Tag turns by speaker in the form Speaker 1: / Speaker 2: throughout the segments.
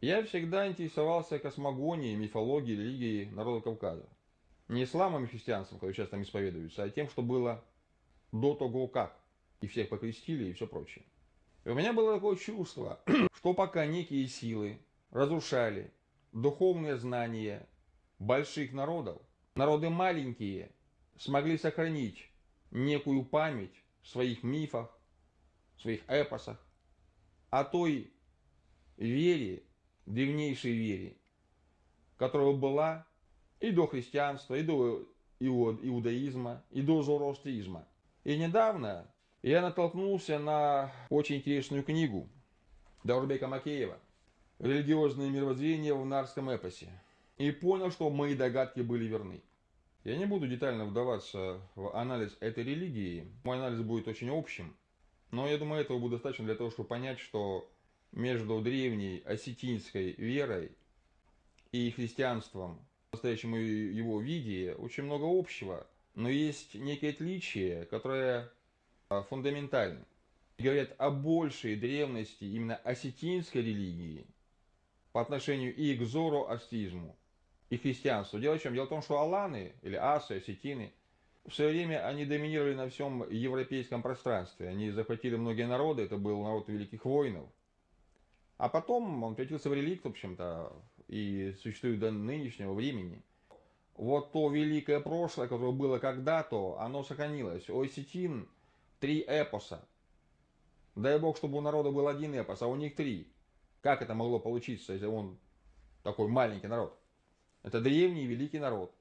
Speaker 1: Я всегда интересовался космогонией, мифологией, религией народа Кавказа. Не исламом и христианством, которые сейчас там исповедуются, а тем, что было до того как. И всех покрестили и все прочее. И у меня было такое чувство, что пока некие силы разрушали духовные знания больших народов, народы маленькие смогли сохранить некую память в своих мифах, в своих эпосах о той вере, древнейшей вере, которая была и до христианства, и до иудаизма, и до зороастризма. И недавно я натолкнулся на очень интересную книгу Даурбека Макеева «Религиозное мировоззрение в нарском эпосе». И понял, что мои догадки были верны. Я не буду детально вдаваться в анализ этой религии. Мой анализ будет очень общим. Но я думаю, этого будет достаточно для того, чтобы понять, что между древней осетинской верой и христианством в настоящем его виде очень много общего. Но есть некие отличия, которые фундаментальны. Говорят о большей древности именно осетинской религии по отношению и к зороастризму, и христианству. Дело в чем? Дело в том, что аланы, или асы, осетины, в свое время они доминировали на всем европейском пространстве. Они захватили многие народы, это был народ великих воинов. А потом он превратился в реликт, в общем-то, и существует до нынешнего времени. Вот то великое прошлое, которое было когда-то, оно сохранилось. У осетин 3 эпоса. Дай бог, чтобы у народа был 1 эпос, а у них 3. Как это могло получиться, если он такой маленький народ? Это древний великий народ.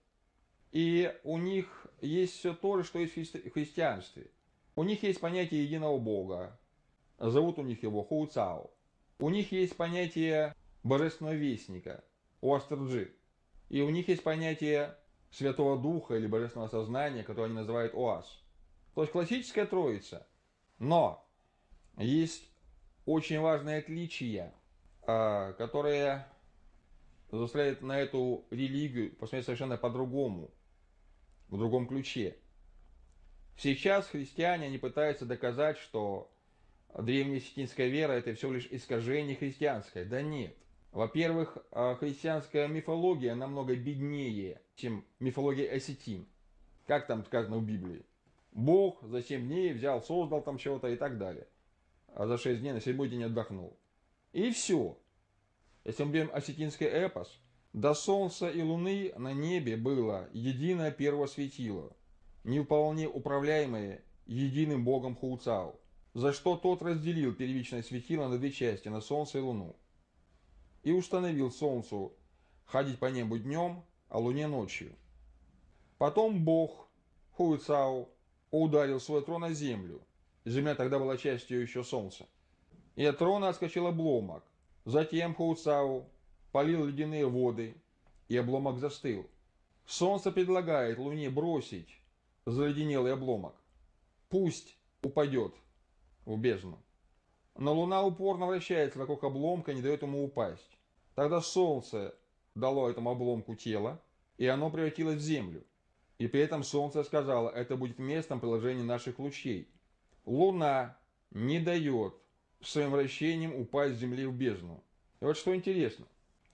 Speaker 1: И у них есть все то же, что и в христианстве. У них есть понятие единого Бога. Зовут у них его Хуцао. У них есть понятие божественного вестника, Уастерджи. И у них есть понятие Святого Духа или Божественного Сознания, которое они называют Оас. То есть классическая троица. Но есть очень важные отличия, которые заставляют на эту религию посмотреть совершенно по-другому, в другом ключе. Сейчас христиане они пытаются доказать, что древнеосетинская вера это всего лишь искажение христианское. Да нет. Во-первых, христианская мифология намного беднее, чем мифология осетин. Как там сказано в Библии? Бог за 7 дней взял, создал там чего-то и так далее. А за 6 дней на 7-й день отдохнул. И все. Если мы берем осетинский эпос, до солнца и луны на небе было единое первое светило, не вполне управляемое единым богом Хуцау, за что тот разделил первичное светило на 2 части, на солнце и луну, и установил солнцу ходить по небу днем, а луне ночью. Потом бог Хуцау ударил свой трон на землю, земля тогда была частью еще солнца, и от трона отскочил обломок. Затем Хуцау полил ледяные воды, и обломок застыл. Солнце предлагает Луне бросить заледенелый обломок. Пусть упадет в бездну. Но Луна упорно вращается вокруг обломка и не дает ему упасть. Тогда Солнце дало этому обломку тело, и оно превратилось в Землю. И при этом Солнце сказало, это будет местом приложения наших лучей. Луна не дает своим вращением упасть с Земли в бездну. И вот что интересно.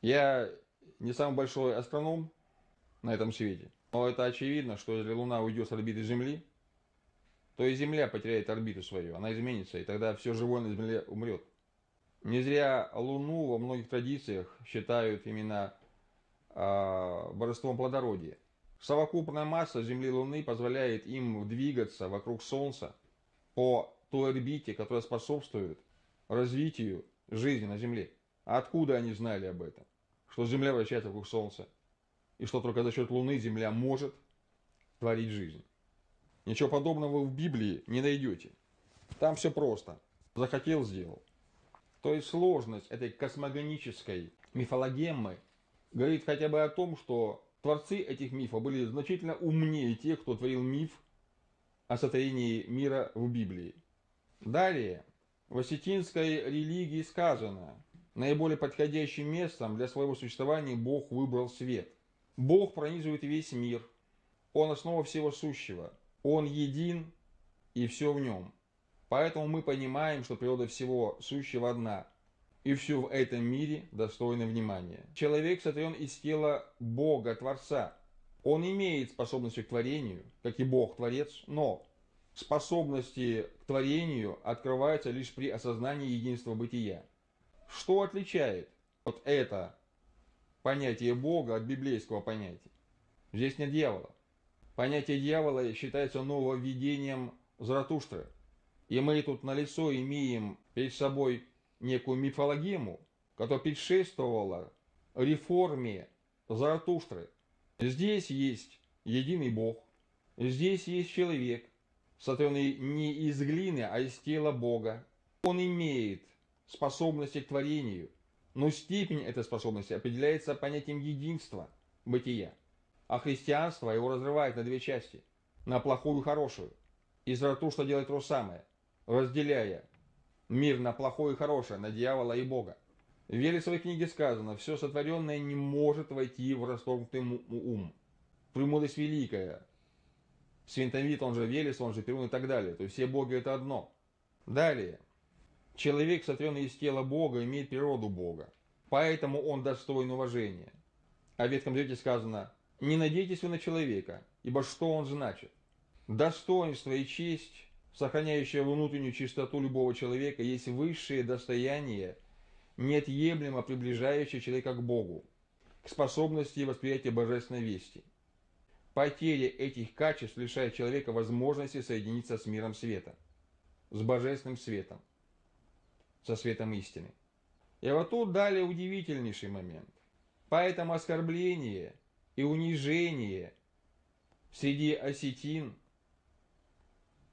Speaker 1: Я не самый большой астроном на этом свете. Но это очевидно, что если Луна уйдет с орбиты Земли, то и Земля потеряет орбиту свою. Она изменится, и тогда все живое на Земле умрет. Не зря Луну во многих традициях считают именно божеством плодородия. Совокупная масса Земли и Луны позволяет им двигаться вокруг Солнца по той орбите, которая способствует развитию жизни на Земле. А откуда они знали об этом? Что Земля вращается вокруг Солнца, и что только за счет Луны Земля может творить жизнь. Ничего подобного вы в Библии не найдете. Там все просто. Захотел – сделал. То есть сложность этой космогонической мифологеммы говорит хотя бы о том, что творцы этих мифов были значительно умнее тех, кто творил миф о сотворении мира в Библии. Далее, в осетинской религии сказано, наиболее подходящим местом для своего существования Бог выбрал свет. Бог пронизывает весь мир. Он основа всего сущего. Он един и все в нем. Поэтому мы понимаем, что природа всего сущего одна. и все в этом мире достойно внимания. Человек сотворен из тела Бога, Творца. Он имеет способности к творению, как и Бог, Творец, но способности к творению открываются лишь при осознании единства бытия. Что отличает вот это понятие Бога от библейского понятия? Здесь нет дьявола. Понятие дьявола считается нововведением Заратустры. И мы тут налицо имеем перед собой некую мифологему, которая предшествовала реформе Заратустры. Здесь есть единый Бог, здесь есть человек, сотворенный не из глины, а из тела Бога. Он имеет способности к творению, но степень этой способности определяется понятием единства бытия. А христианство его разрывает на две части, на плохую и хорошую. И Заратустра делает то же самое, разделяя мир на плохое и хорошее, на дьявола и Бога. В Веле своей книге сказано: все сотворенное не может войти в расторгнутый ум. Премудрость великая. Свинтовит, он же Велес, он же Перун и так далее. То есть все боги это одно. Далее. Человек, сотворенный из тела Бога, имеет природу Бога. Поэтому он достоин уважения. А в Ветхом Завете сказано: не надейтесь вы на человека, ибо что он значит? Достоинство и честь, сохраняющая внутреннюю чистоту любого человека, есть высшее достояние, неотъемлемо приближающее человека к Богу, к способности восприятия божественной вести. Потеря этих качеств лишает человека возможности соединиться с миром света, с божественным светом, со светом истины. И вот тут далее удивительнейший момент. Поэтому оскорбление и унижение среди осетин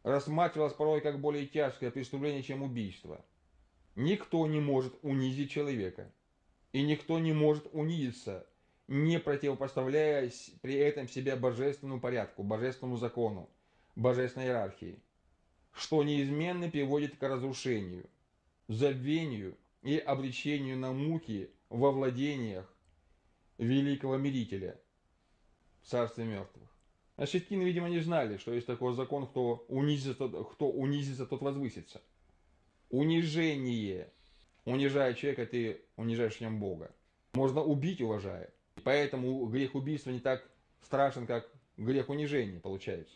Speaker 1: рассматривалось порой как более тяжкое преступление, чем убийство. Никто не может унизить человека, и никто не может унизиться, не противопоставляя при этом себя божественному порядку, божественному закону, божественной иерархии, что неизменно приводит к разрушению, забвению и обречению на муки во владениях великого мирителя в царстве мертвых. Осетины, видимо, не знали, что есть такой закон: кто унизится, тот возвысится. Унижение. Унижая человека, ты унижаешь в нем Бога. Можно убить, уважая. Поэтому грех убийства не так страшен, как грех унижения получается.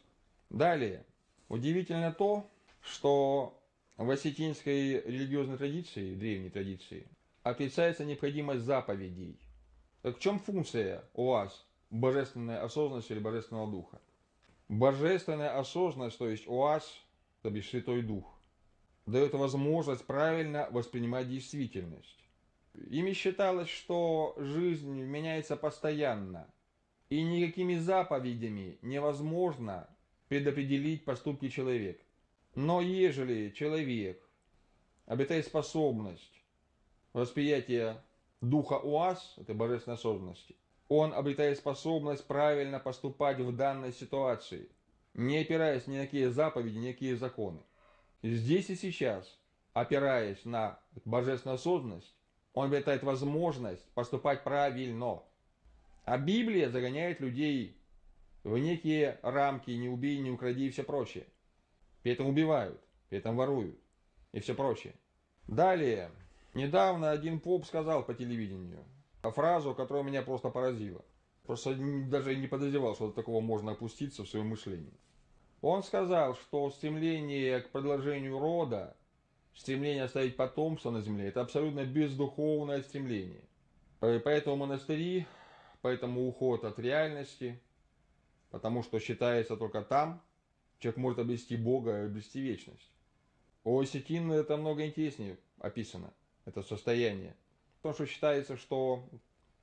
Speaker 1: Далее. Удивительно то, что в осетинской религиозной традиции, древней традиции, отрицается необходимость заповедей. Так в чем функция у вас божественной осознанности или божественного духа? Божественная осознанность, то есть ОАС, то бишь Святой Дух, дает возможность правильно воспринимать действительность. Ими считалось, что жизнь меняется постоянно, и никакими заповедями невозможно предопределить поступки человека. Но ежели человек обретает способность восприятия духа ОАС, этой божественной осознанности, он обретает способность правильно поступать в данной ситуации, не опираясь ни на какие заповеди, ни на какие законы. Здесь и сейчас, опираясь на божественную осознанность, он обретает возможность поступать правильно. А Библия загоняет людей в некие рамки: не убей, не укради и все прочее. При этом убивают, при этом воруют и все прочее. Далее, недавно один поп сказал по телевидению фразу, которая меня просто поразила. Просто даже не подозревал, что до такого можно опуститься в своем мышлении. Он сказал, что стремление к продолжению рода, стремление оставить потомство на земле — это абсолютно бездуховное стремление. Поэтому монастыри, поэтому уход от реальности, потому что считается только там человек может обрести Бога и обрести вечность. У осетин это много интереснее описано, это состояние. Потому что считается, что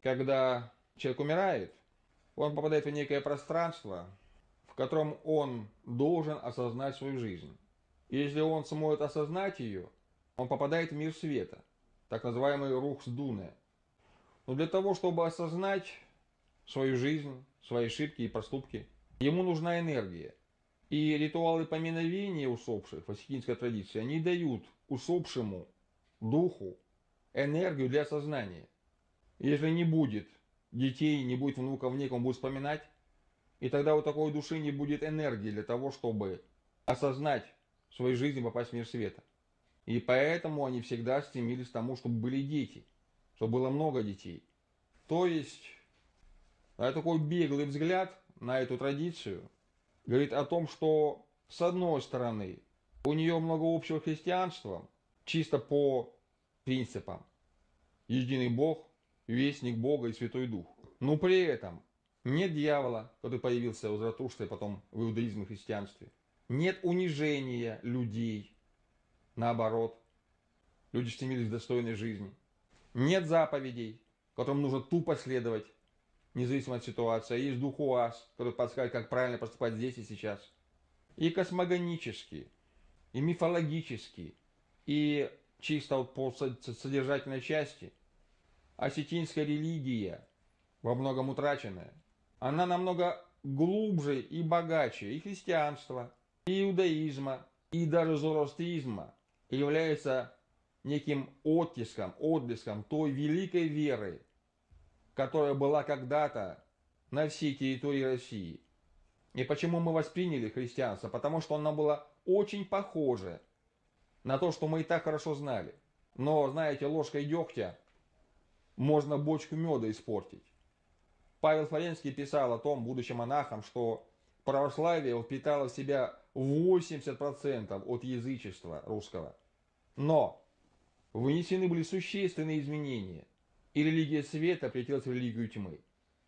Speaker 1: когда человек умирает, он попадает в некое пространство, в котором он должен осознать свою жизнь. И если он сможет осознать ее, он попадает в мир света, так называемый Рухс-Дуне. Но для того, чтобы осознать свою жизнь, свои ошибки и проступки, ему нужна энергия. И ритуалы поминовения усопших в осетинской традиции, они дают усопшему духу энергию для осознания. Если не будет детей, не будет внуков, некому будет вспоминать, и тогда у такой души не будет энергии для того, чтобы осознать свою жизнь и попасть в мир света. И поэтому они всегда стремились к тому, чтобы были дети, чтобы было много детей. То есть, такой беглый взгляд на эту традицию говорит о том, что с одной стороны у нее много общего с христианством, чисто по принципам. Единый Бог, вестник Бога и Святой Дух. Но при этом нет дьявола, который появился у Заратустры, потом в иудаизме и христианстве. Нет унижения людей, наоборот. Люди стремились к достойной жизни. Нет заповедей, которым нужно тупо следовать, независимо от ситуации. А есть дух УАЗ, который подскажет, как правильно поступать здесь и сейчас. И космогонически, и мифологически, и чисто вот по содержательной части осетинская религия, во многом утраченная, она намного глубже и богаче и христианства, и иудаизма, и даже зороастризма, и является неким отблеском той великой веры, которая была когда-то на всей территории России. И почему мы восприняли христианство? Потому что оно было очень похоже на то, что мы и так хорошо знали. Но, знаете, ложкой дегтя можно бочку меда испортить. Павел Флоренский писал о том, будучи монахом, что православие впитало в себя 80% от язычества русского. Но внесены были существенные изменения, и религия света превратилась в религию тьмы.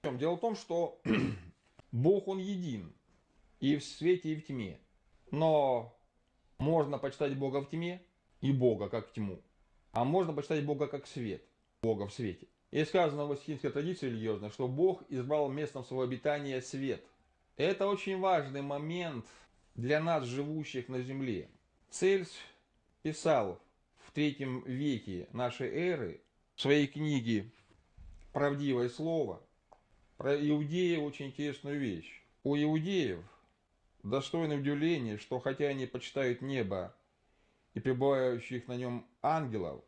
Speaker 1: Дело в том, что Бог, Он един, и в свете, и в тьме. Но можно почитать Бога в тьме и Бога как тьму. А можно почитать Бога как свет, Бога в свете. И сказано в осетинской традиции религиозной, что Бог избрал местом своего обитания свет. Это очень важный момент для нас, живущих на земле. Цельс писал в III веке нашей эры в своей книге «Правдивое слово» про иудеев очень интересную вещь. У иудеев достойно удивления, что хотя они почитают небо и пребывающих на нем ангелов,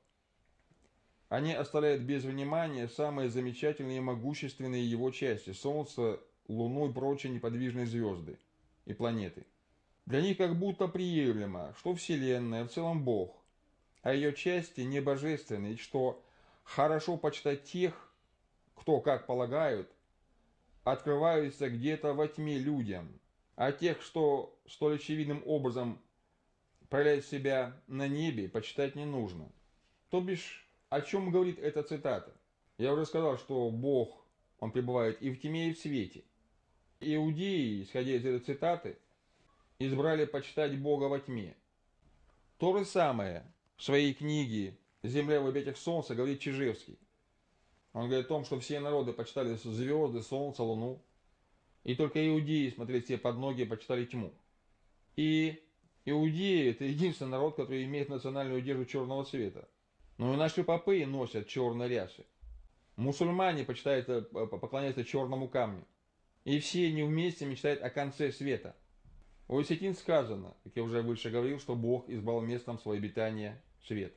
Speaker 1: они оставляют без внимания самые замечательные и могущественные его части – Солнце, Луну и прочие неподвижные звезды и планеты. Для них как будто приемлемо, что Вселенная в целом Бог, а ее части не божественны, и что хорошо почитать тех, кто, как полагают, открываются где-то во тьме людям, а тех, что столь очевидным образом проявляют себя на небе, почитать не нужно. То бишь, о чем говорит эта цитата? Я уже сказал, что Бог, Он пребывает и в тьме, и в свете. Иудеи, исходя из этой цитаты, избрали почитать Бога во тьме. То же самое в своей книге «Земля в объятиях солнца» говорит Чижевский. Он говорит о том, что все народы почитали звезды, солнце, луну, и только иудеи смотрели себе под ноги и почитали тьму. И иудеи – это единственный народ, который имеет национальную одежду черного цвета. Но и наши попы носят черные рясы. Мусульмане поклоняются черному камню. И все они вместе мечтают о конце света. У осетин сказано, как я уже выше говорил, что Бог избрал местом свое обитание свет.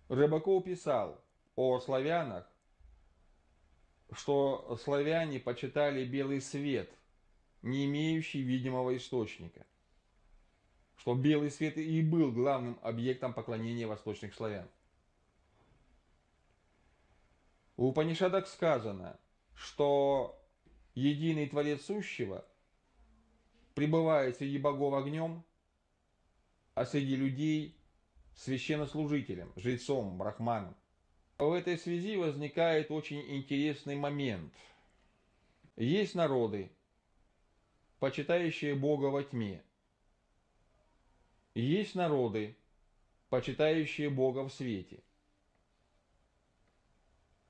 Speaker 1: Рыбаков писал о славянах, что славяне почитали белый свет, не имеющий видимого источника. Что белый свет и был главным объектом поклонения восточных славян. В Упанишадах сказано, что единый Творец Сущего пребывает среди богов огнем, а среди людей священнослужителем, жрецом, брахманом. В этой связи возникает очень интересный момент. Есть народы, почитающие Бога во тьме. Есть народы, почитающие Бога в свете.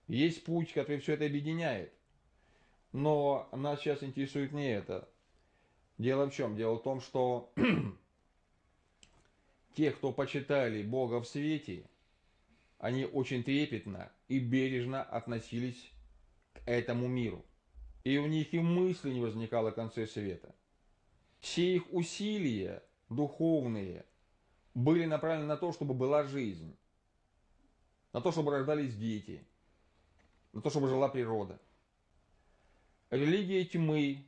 Speaker 1: Есть путь, который все это объединяет. Но нас сейчас интересует не это. Дело в чем? Дело в том, что те, кто почитали Бога в свете, они очень трепетно и бережно относились к этому миру. И у них и мысли не возникало о конце света. Все их усилия духовные были направлены на то, чтобы была жизнь, на то, чтобы рождались дети, на то, чтобы жила природа. Религия тьмы,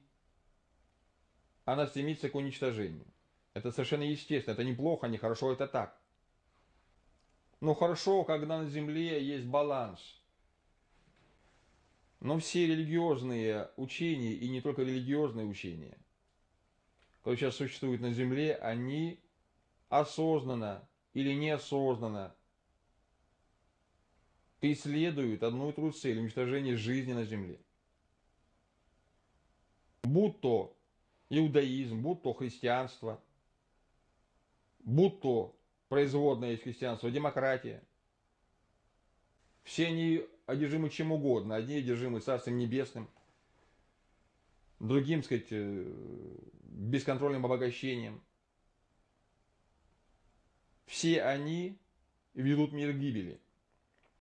Speaker 1: она стремится к уничтожению. Это совершенно естественно, это не плохо, не хорошо, это так. Но хорошо, когда на Земле есть баланс. Но все религиозные учения, и не только религиозные учения, которые сейчас существуют на Земле, они осознанно или неосознанно преследуют одну и ту же цель — уничтожение жизни на Земле. Будь то иудаизм, будь то христианство, будь то производное из христианства демократия. Все они одержимы чем угодно. Одни одержимы Царством Небесным, другим, так сказать, бесконтрольным обогащением. Все они ведут мир к гибели.